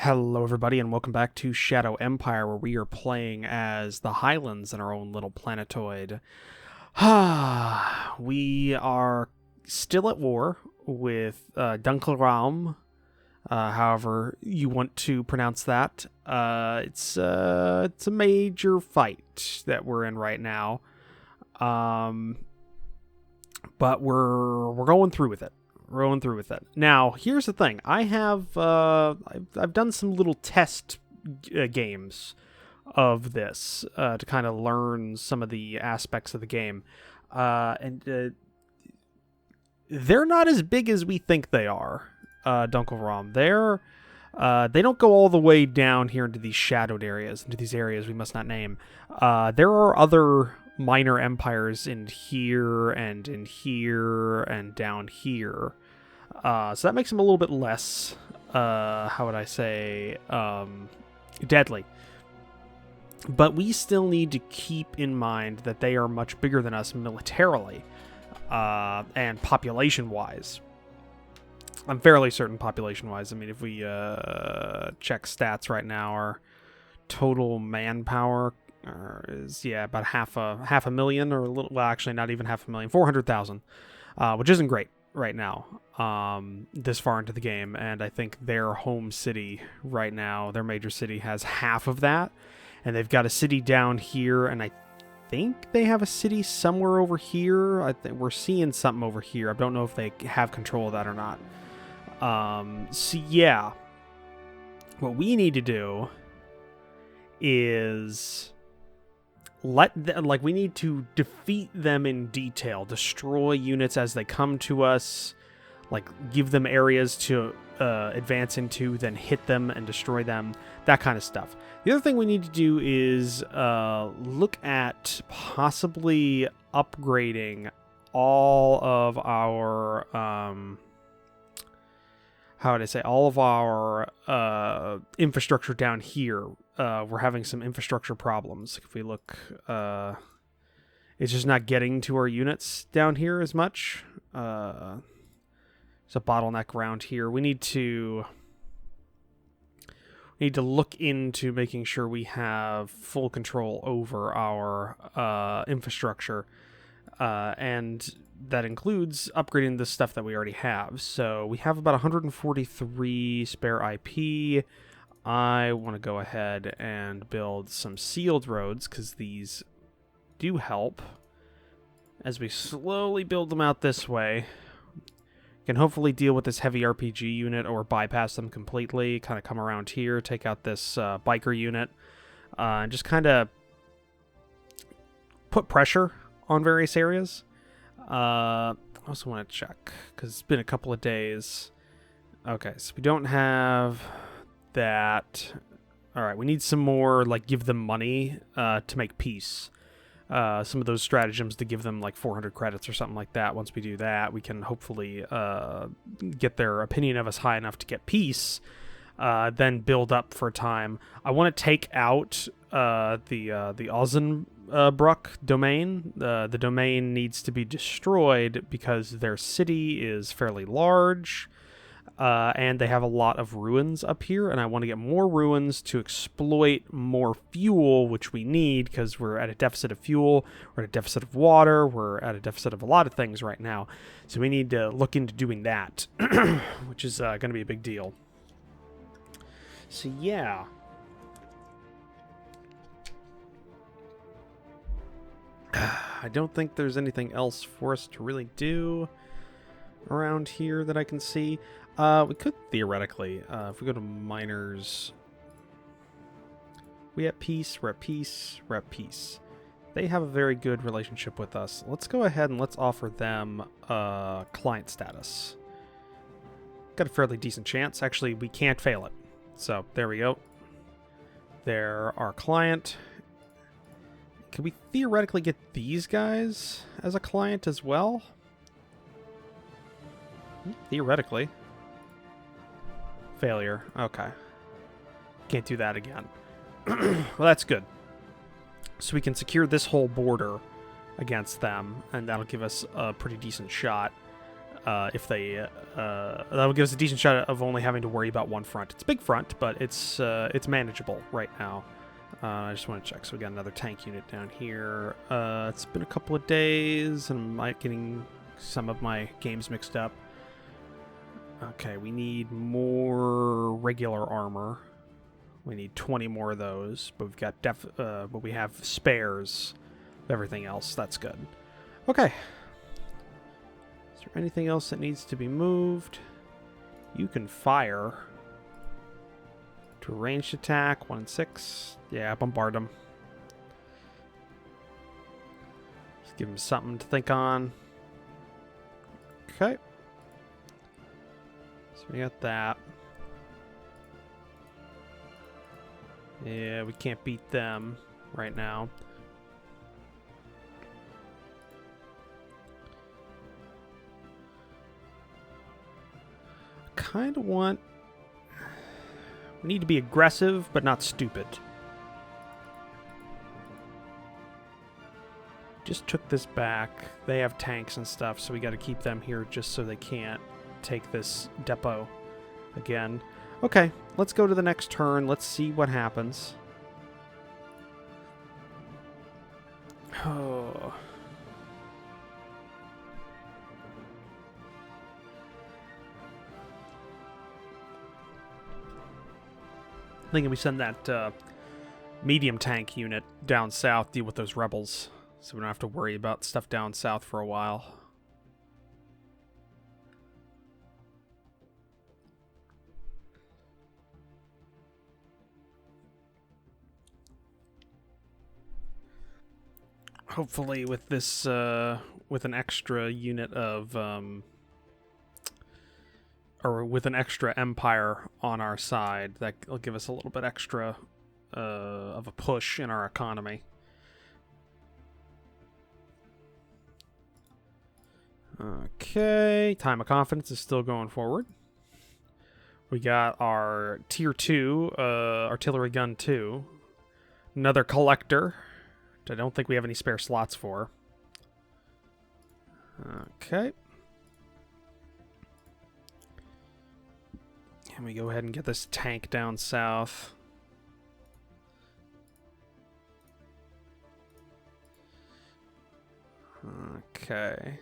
Hello everybody and welcome back to Shadow Empire, where we are playing as the Highlands in our own little planetoid. We are still at war with Dunkelraum, however you want to pronounce that. It's a major fight that we're in right now. But we're going through with it. Now, here's the thing. I've done some little test games of this to kind of learn some of the aspects of the game, and they're not as big as we think they are. Dunkelraum, they don't go all the way down here into these shadowed areas, into these areas we must not name. There are other minor empires in here and down here. So that makes them a little bit less, how would I say, deadly. But we still need to keep in mind that they are much bigger than us militarily, and population-wise. I'm fairly certain population-wise. I mean, if we check stats right now, our total manpower is about half a million, or a little. Well, actually, not even half a million. 400,000, which isn't great right now. This far into the game, and I think their home city right now, their major city, has half of that, and they've got a city down here, and I think they have a city somewhere over here. I think we're seeing something over here. I don't know if they have control of that or not. So yeah, what we need to do is we need to defeat them in detail, destroy units as they come to us, give them areas to advance into, then hit them and destroy them, that kind of stuff. The other thing we need to do is look at possibly upgrading all of our infrastructure down here. We're having some infrastructure problems. If we look, it's just not getting to our units down here as much. There's a bottleneck around here. We need to look into making sure we have full control over our infrastructure, and that includes upgrading the stuff that we already have. So we have about 143 spare IP. I want to go ahead and build some sealed roads, because these do help. As we slowly build them out this way, we can hopefully deal with this heavy RPG unit or bypass them completely, kind of come around here, take out this biker unit, and just kind of put pressure on various areas. I also want to check, because it's been a couple of days. Okay, so we don't have that. All right, we need some more, give them money to make peace. Some of those stratagems to give them 400 credits or something like that. Once we do that, we can hopefully get their opinion of us high enough to get peace, then build up for a time. I want to take out the Ozenbruck domain. The domain needs to be destroyed because their city is fairly large, and they have a lot of ruins up here, and I want to get more ruins to exploit more fuel, which we need because we're at a deficit of fuel, we're at a deficit of water, we're at a deficit of a lot of things right now. So we need to look into doing that, which is going to be a big deal. So yeah. I don't think there's anything else for us to really do around here that I can see. We could theoretically, if we go to miners, we're at peace. They have a very good relationship with us. Let's go ahead and let's offer them client status. Got a fairly decent chance. Actually, we can't fail it. So there we go. They're our client. Can we theoretically get these guys as a client as well? Theoretically. Failure. Okay. Can't do that again. Well, that's good. So we can secure this whole border against them, and that'll give us a pretty decent shot if they that would give us a decent shot of only having to worry about one front. It's a big front, but it's manageable right now. I just want to check. So we got another tank unit down here. It's been a couple of days, and I'm getting some of my games mixed up. Okay, we need more regular armor. We need 20 more of those, but we've got but we have spares of everything else. That's good. Okay. Is there anything else that needs to be moved? You can fire. To ranged attack, 1 in 6. Yeah, bombard them. Just give them something to think on. Okay. So we got that. Yeah, we can't beat them right now. Kind of want... We need to be aggressive, but not stupid. Just took this back. They have tanks and stuff, so we got to keep them here just so they can't take this depot again. Okay, let's go to the next turn. Let's see what happens. Oh. Thinking we send that medium tank unit down south, deal with those rebels, so we don't have to worry about stuff down south for a while. Hopefully with this, with an extra unit of, or with an extra empire on our side, that'll give us a little bit extra of a push in our economy. Okay, time of confidence is still going forward. We got our tier 2 artillery gun 2, another collector. I don't think we have any spare slots for. Okay. Can we go ahead and get this tank down south? Okay.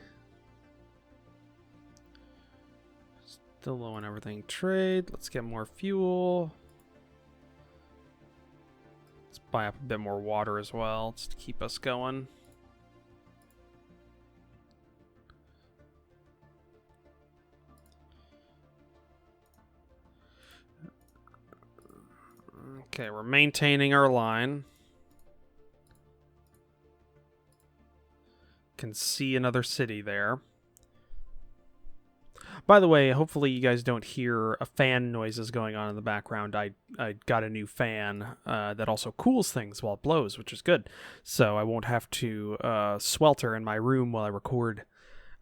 Still low on everything. Trade. Let's get more fuel. Let's buy up a bit more water as well, just to keep us going. Okay, we're maintaining our line. Can see another city there. By the way, hopefully you guys don't hear a fan noises going on in the background. I got a new fan that also cools things while it blows, which is good. So I won't have to swelter in my room while I record.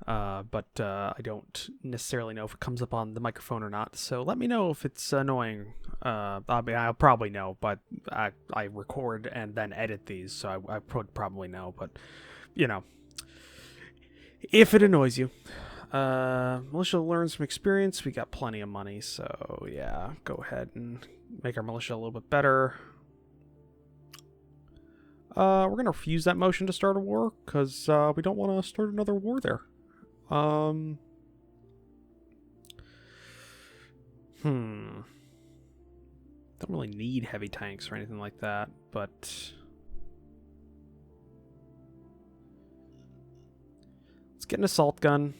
But I don't necessarily know if it comes up on the microphone or not. So let me know if it's annoying. I'll probably know, but I record and then edit these, so I would probably know. But, you know, if it annoys you. Militia learns from experience. We got plenty of money, so yeah, go ahead and make our militia a little bit better. We're going to refuse that motion to start a war, because we don't want to start another war there. Don't really need heavy tanks or anything like that, but let's get an assault gun.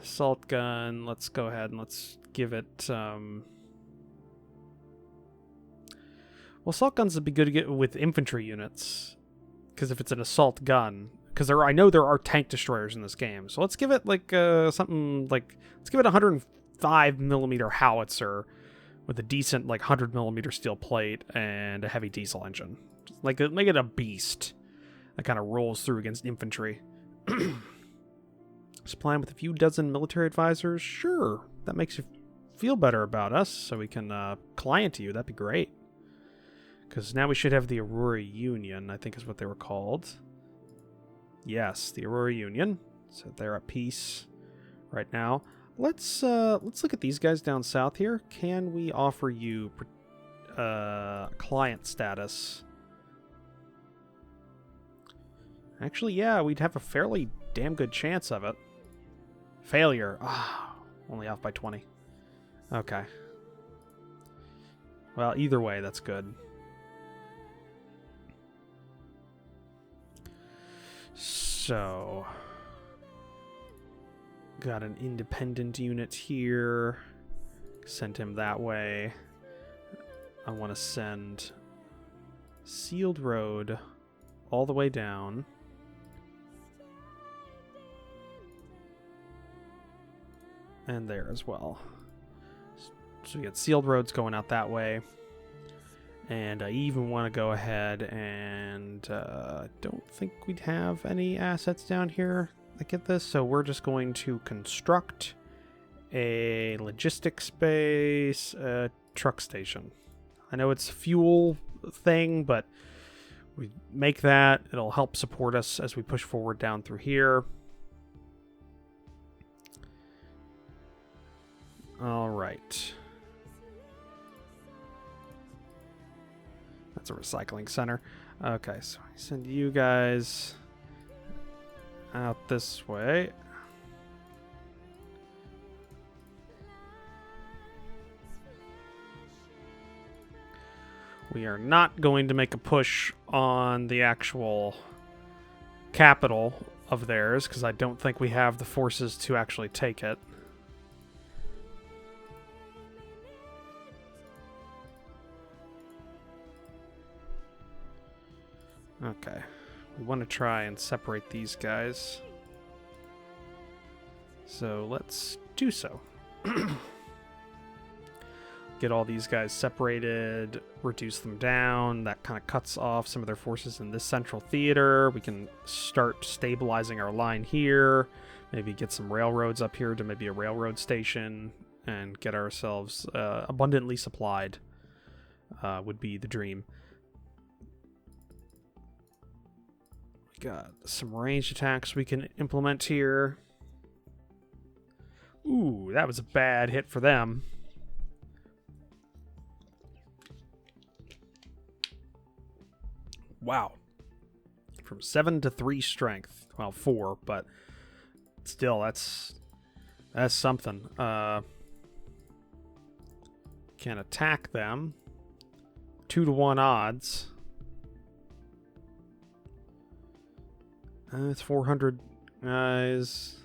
Assault gun, let's go ahead and let's give it, well, assault guns would be good to get with infantry units, because if it's an assault gun, because I know there are tank destroyers in this game, so let's give it like something like, let's give it a 105mm howitzer with a decent like 100mm steel plate and a heavy diesel engine. Like make it a beast that kind of rolls through against infantry. Supplying with a few dozen military advisors, sure, that makes you feel better about us, so we can client to you. That'd be great. Because now we should have the Aurora Union, I think is what they were called. Yes, the Aurora Union. So they're at peace right now. Let's look at these guys down south here. Can we offer you client status? Actually, yeah, we'd have a fairly damn good chance of it. Failure. Ah, only off by 20. Okay. Well, either way, that's good. So, got an independent unit here. Send him that way. I want to send Sealed Road all the way down. And there as well. So we got Sealed Roads going out that way. And I even want to go ahead and don't think we'd have any assets down here that get this. So we're just going to construct a logistics space, truck station. I know it's a fuel thing, but we make that. It'll help support us as we push forward down through here. All right. That's a recycling center. Okay, so I send you guys out this way. We are not going to make a push on the actual capital of theirs, because I don't think we have the forces to actually take it. Okay, we want to try and separate these guys. So let's do so. Get all these guys separated, reduce them down. That kind of cuts off some of their forces in this central theater. We can start stabilizing our line here. Maybe get some railroads up here to maybe a railroad station and get ourselves abundantly supplied would be the dream. Got some ranged attacks we can implement here. Ooh, that was a bad hit for them. Wow. From 7 to 3 strength. Well, 4, but still, that's something. Can attack them. 2-to-1 odds. It's 400 guys.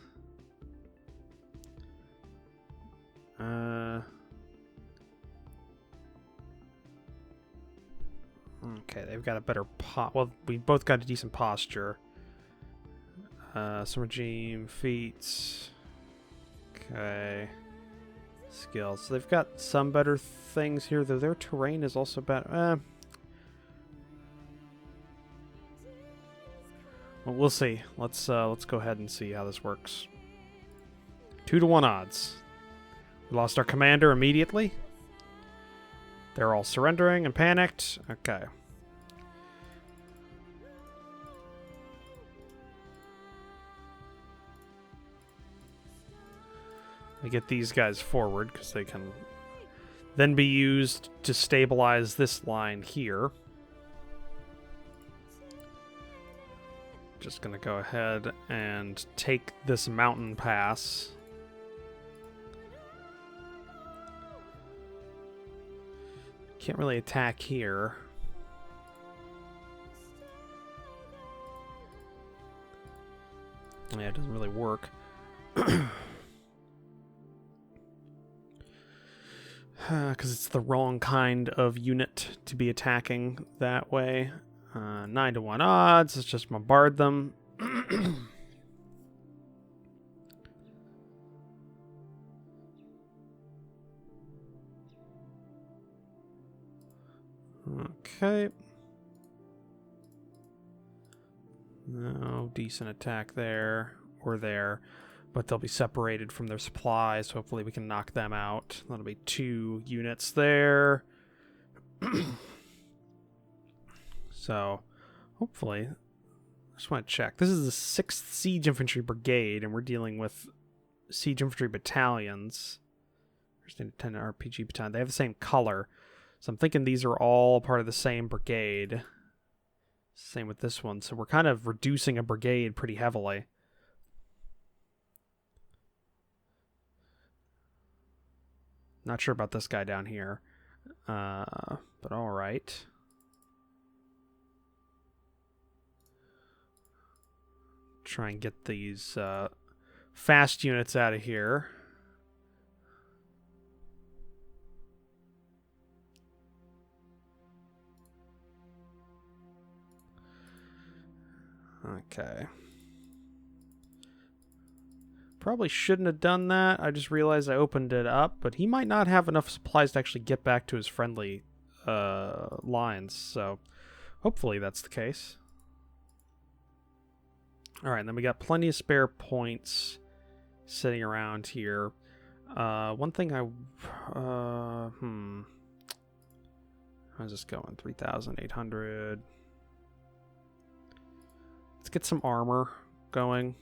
Okay, they've got a better well, we both got a decent posture. Some regime feats. Okay. Skills. So they've got some better things here, though their terrain is also better. Well, we'll see. Let's go ahead and see how this works. 2-to-1 odds. We lost our commander immediately. They're all surrendering and panicked. Okay. We get these guys forward because they can then be used to stabilize this line here. Just gonna go ahead and take this mountain pass. Can't really attack here. Yeah, it doesn't really work. Because it's the wrong kind of unit to be attacking that way. 9-to-1 odds. Let's just bombard them. Okay. No decent attack there or there. But they'll be separated from their supplies. Hopefully we can knock them out. That'll be 2 units there. So, hopefully, just want to check. This is the 6th Siege Infantry Brigade, and we're dealing with Siege Infantry Battalions. There's an Independent RPG Battalion. They have the same color. So I'm thinking these are all part of the same brigade. Same with this one. So we're kind of reducing a brigade pretty heavily. Not sure about this guy down here. But all right. Try and get these fast units out of here. Okay. Probably shouldn't have done that. I just realized I opened it up, but he might not have enough supplies to actually get back to his friendly lines, so hopefully that's the case. Alright, and then we got plenty of spare points sitting around here. One thing how's this going? 3,800. Let's get some armor going.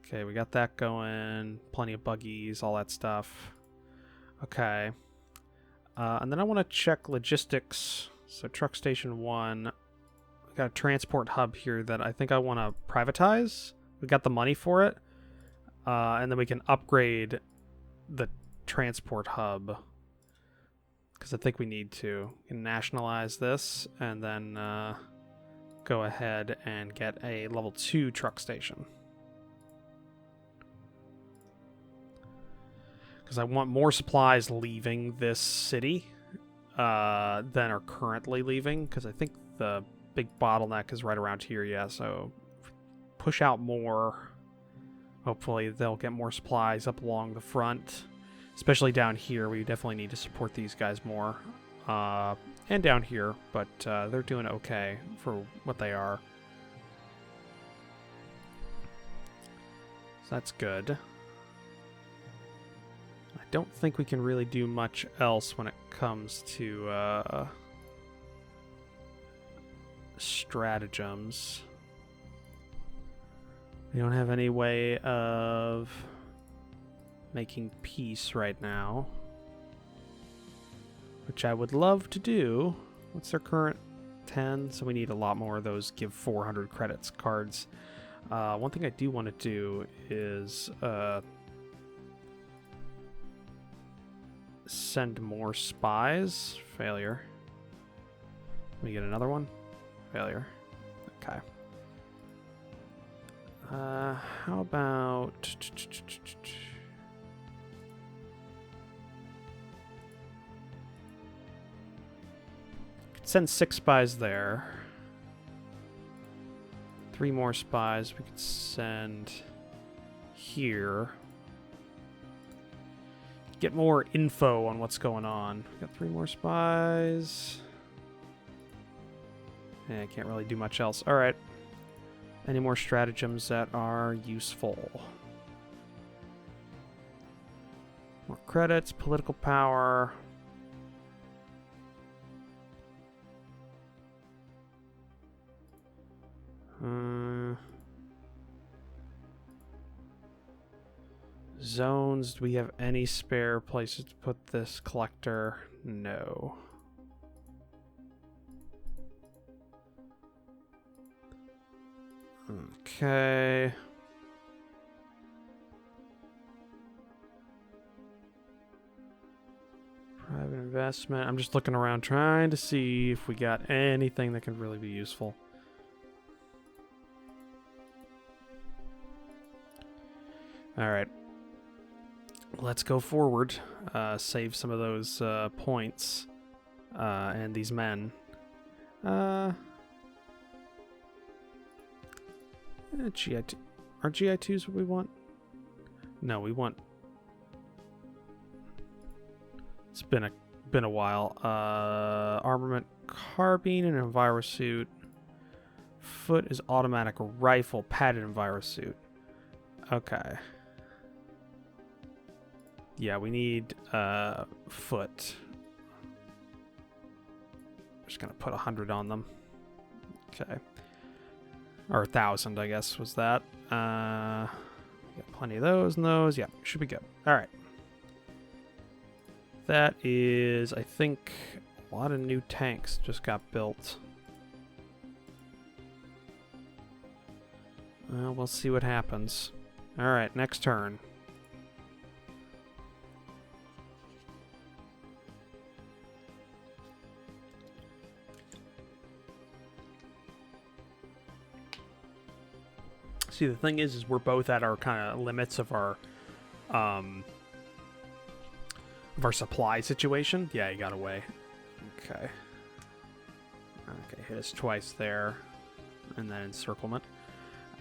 Okay, we got that going. Plenty of buggies, all that stuff. Okay. And then I want to check logistics. So truck station 1. We got a transport hub here that I think I want to privatize. We got the money for it. And then we can upgrade the transport hub. Because I think we need to. We can nationalize this and then go ahead and get a level 2 truck station. Because I want more supplies leaving this city than are currently leaving. Because I think the big bottleneck is right around here, yeah. So push out more. Hopefully they'll get more supplies up along the front. Especially down here, we definitely need to support these guys more. And down here, but they're doing okay for what they are. So that's good. I don't think we can really do much else when it comes to stratagems. We don't have any way of making peace right now, which I would love to do. What's their current? 10, so we need a lot more of those give 400 credits cards. One thing I do want to do is send more spies. Failure. Let me get another one. Failure. Okay. How about... Send 6 spies there. 3 more spies we could send here. Get more info on what's going on. We got 3 more spies. Yeah, I can't really do much else. Alright. Any more stratagems that are useful? More credits, political power. Zones. Do we have any spare places to put this collector? No. Okay. Private investment. I'm just looking around trying to see if we got anything that could really be useful. Alright. Let's go forward. Save some of those points. And these men. GI2. Are GI2s what we want? No, we want... It's been a while. Armament carbine and envirosuit. Foot is automatic rifle, padded envirosuit. Okay. Yeah, we need foot. Just gonna put 100 on them. Okay. Or 1,000, I guess, was that. Got plenty of those and those. Yeah, should be good. All right. That is, I think, a lot of new tanks just got built. We'll see what happens. All right, next turn. See, the thing is we're both at our kind of limits of our supply situation. Yeah, he got away. Okay. Okay, hit us twice there, and then encirclement.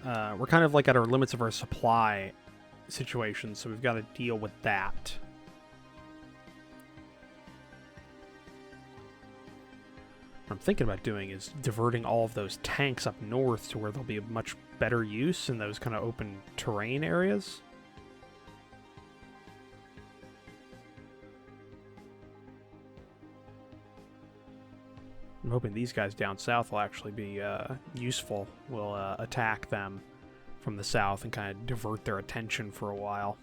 We're kind of like at our limits of our supply situation, so we've got to deal with that. What I'm thinking about doing is diverting all of those tanks up north to where they'll be of much better use in those kind of open terrain areas. I'm hoping these guys down south will actually be useful. We'll attack them from the south and kind of divert their attention for a while.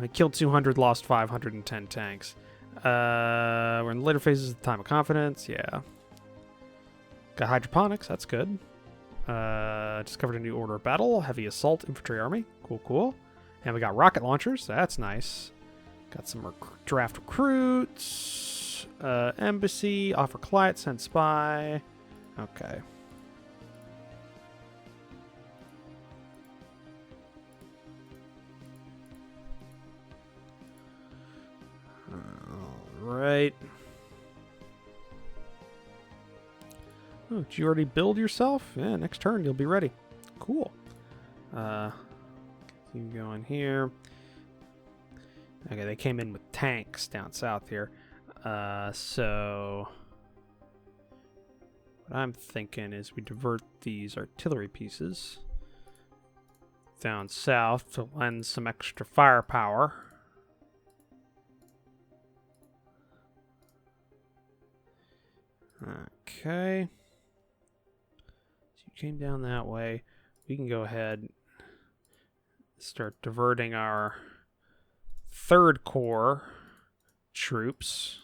I killed 200, lost 510 tanks. We're in the later phases of the time of confidence. Yeah. Got hydroponics. That's good. Discovered a new order of battle. Heavy assault infantry army. Cool, cool. And we got rocket launchers. That's nice. Got some draft recruits. Embassy. Offer client. Send spy. Okay. Right. Oh, did you already build yourself? Yeah, next turn you'll be ready. Cool. Keep going here. Okay, they came in with tanks down south here. So what I'm thinking is we divert these artillery pieces down south to lend some extra firepower. Okay. So you came down that way. We can go ahead and start diverting our 3rd Corps troops.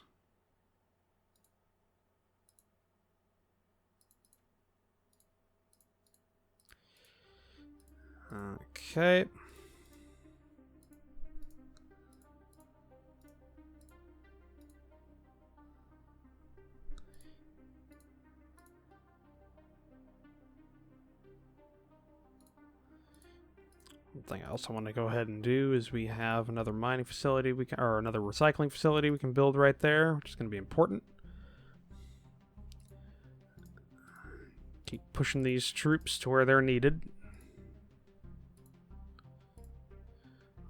Okay. One thing I also want to go ahead and do is we have another mining facility or another recycling facility we can build right there, which is going to be important. Keep pushing these troops to where they're needed.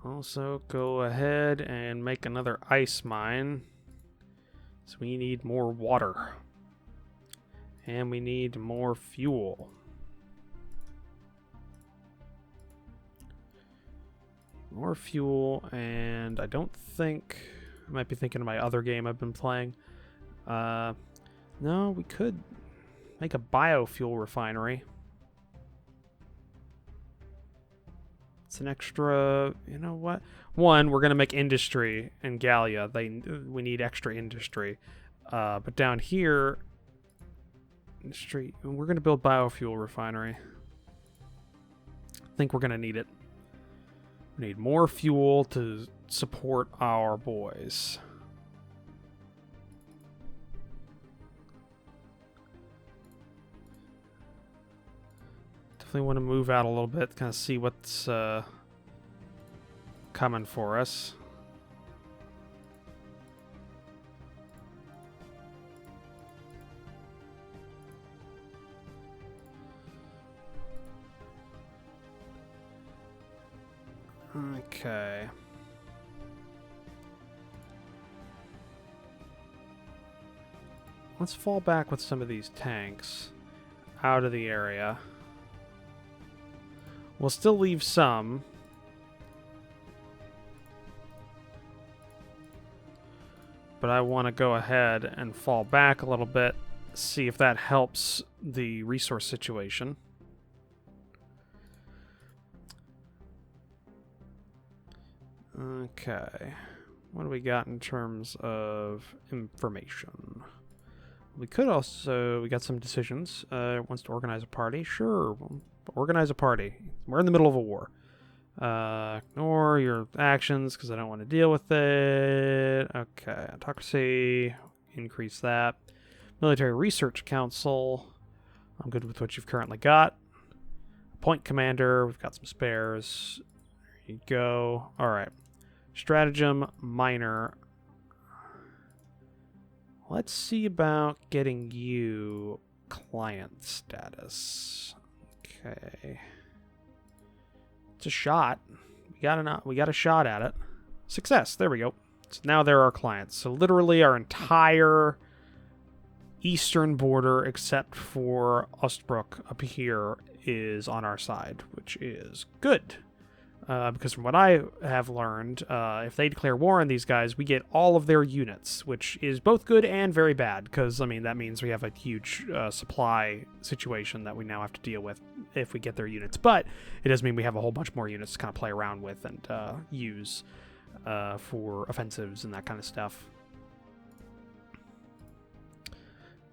Also, go ahead and make another ice mine. So we need more water. And we need more fuel. More fuel, and I don't think... I might be thinking of my other game I've been playing. No, we could make a biofuel refinery. It's an extra... You know what? One, we're going to make industry in Gallia. We need extra industry. But down here... Industry... We're going to build biofuel refinery. I think we're going to need it. We need more fuel to support our boys. Definitely want to move out a little bit, kind of see what's coming for us. Okay. Let's fall back with some of these tanks out of the area. We'll still leave some. But I want to go ahead and fall back a little bit, see if that helps the resource situation. Okay. What do we got in terms of information? We could also... We got some decisions. Wants to organize a party. Sure. We'll organize a party. We're in the middle of a war. Ignore your actions because I don't want to deal with it. Okay. Autocracy. Increase that. Military Research Council. I'm good with what you've currently got. Appoint commander. We've got some spares. There you go. All right. Stratagem minor. Let's see about getting you client status. Okay. It's a shot. We got a shot at it. Success. There we go. So now they're our clients. So literally our entire eastern border, except for Ostbrook up here, is on our side, which is good. Because from what I have learned, if they declare war on these guys, we get all of their units, which is both good and very bad, because, I mean, that means we have a huge supply situation that we now have to deal with if we get their units. But it does mean we have a whole bunch more units to kind of play around with and use for offensives and that kind of stuff.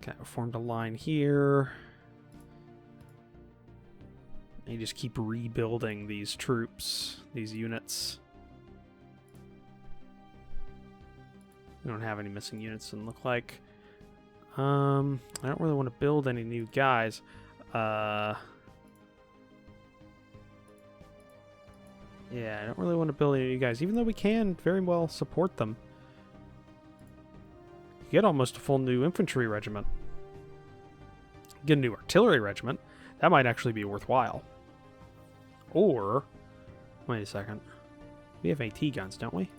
Okay, I formed a line here. And you just keep rebuilding these troops, these units. We don't have any missing units, doesn't look like. I don't really want to build any new guys. Yeah, I don't really want to build any new guys, even though we can very well support them. You get almost a full new infantry regiment. Get a new artillery regiment. That might actually be worthwhile. Or, wait a second. We have AT guns, don't we?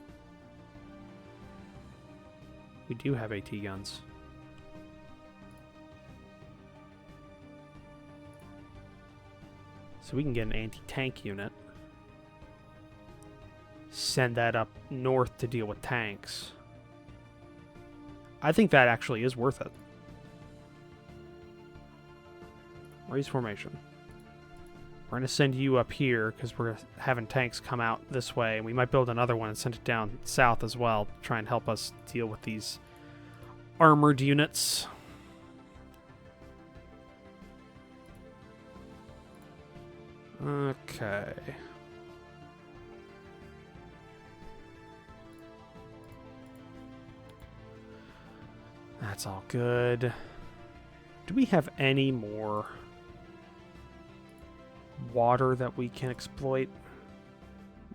We do have AT guns. So we can get an anti-tank unit. Send that up north to deal with tanks. I think that actually is worth it. Raise formation. We're going to send you up here because we're having tanks come out this way. And we might build another one and send it down south as well to try and help us deal with these armored units. Okay. That's all good. Do we have any more water that we can exploit?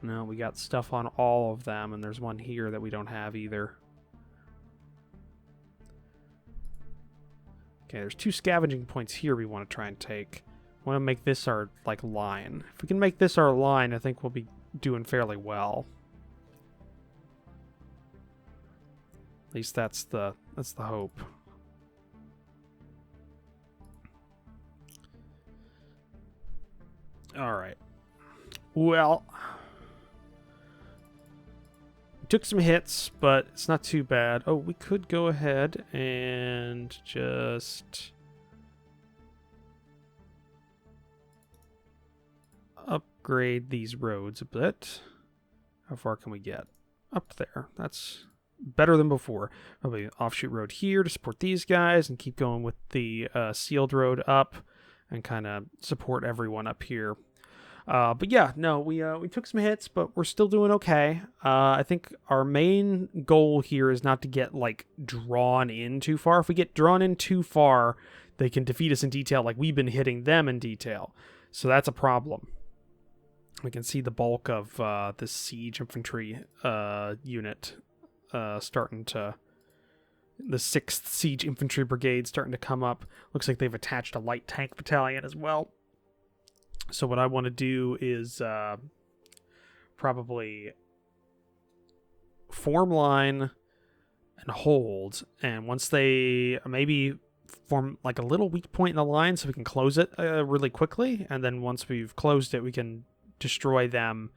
No, we got stuff on all of them, and there's one here that we don't have either. Okay, there's 2 scavenging points here we want to try and take. I want to make this our, like, line. If we can make this our line, I think we'll be doing fairly well. At least that's the hope. All right. Well, we took some hits, but it's not too bad. Oh, we could go ahead and just upgrade these roads a bit. How far can we get? Up there. That's better than before. Probably an offshoot road here to support these guys and keep going with the sealed road up and kind of support everyone up here. But yeah, no, we took some hits, but we're still doing okay. I think our main goal here is not to get, like, drawn in too far. If we get drawn in too far, they can defeat us in detail like we've been hitting them in detail. So that's a problem. We can see the bulk of the siege infantry unit starting to... The 6th Siege Infantry Brigade starting to come up. Looks like they've attached a light tank battalion as well. So what I want to do is probably form line and hold. And once they maybe form like a little weak point in the line so we can close it really quickly. And then once we've closed it, we can destroy them.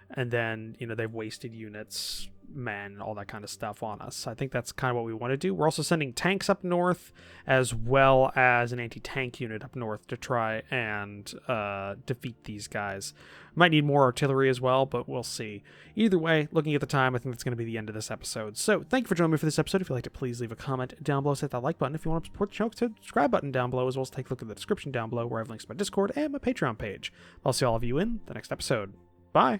And then, you know, they've wasted units. men, all that kind of stuff on us. I think that's kind of what we want to do. We're also sending tanks up north, as well as an anti-tank unit up north to try and defeat these guys. Might need more artillery as well, but we'll see. Either way, looking at the time, I think that's going to be the end of this episode. So thank you for joining me for this episode. If you liked it, please leave a comment down below. Hit that like button. If you want to support the channel, hit the subscribe button down below, as well as take a look at the description down below, where I have links to my Discord and my Patreon page. I'll see all of you in the next episode. Bye.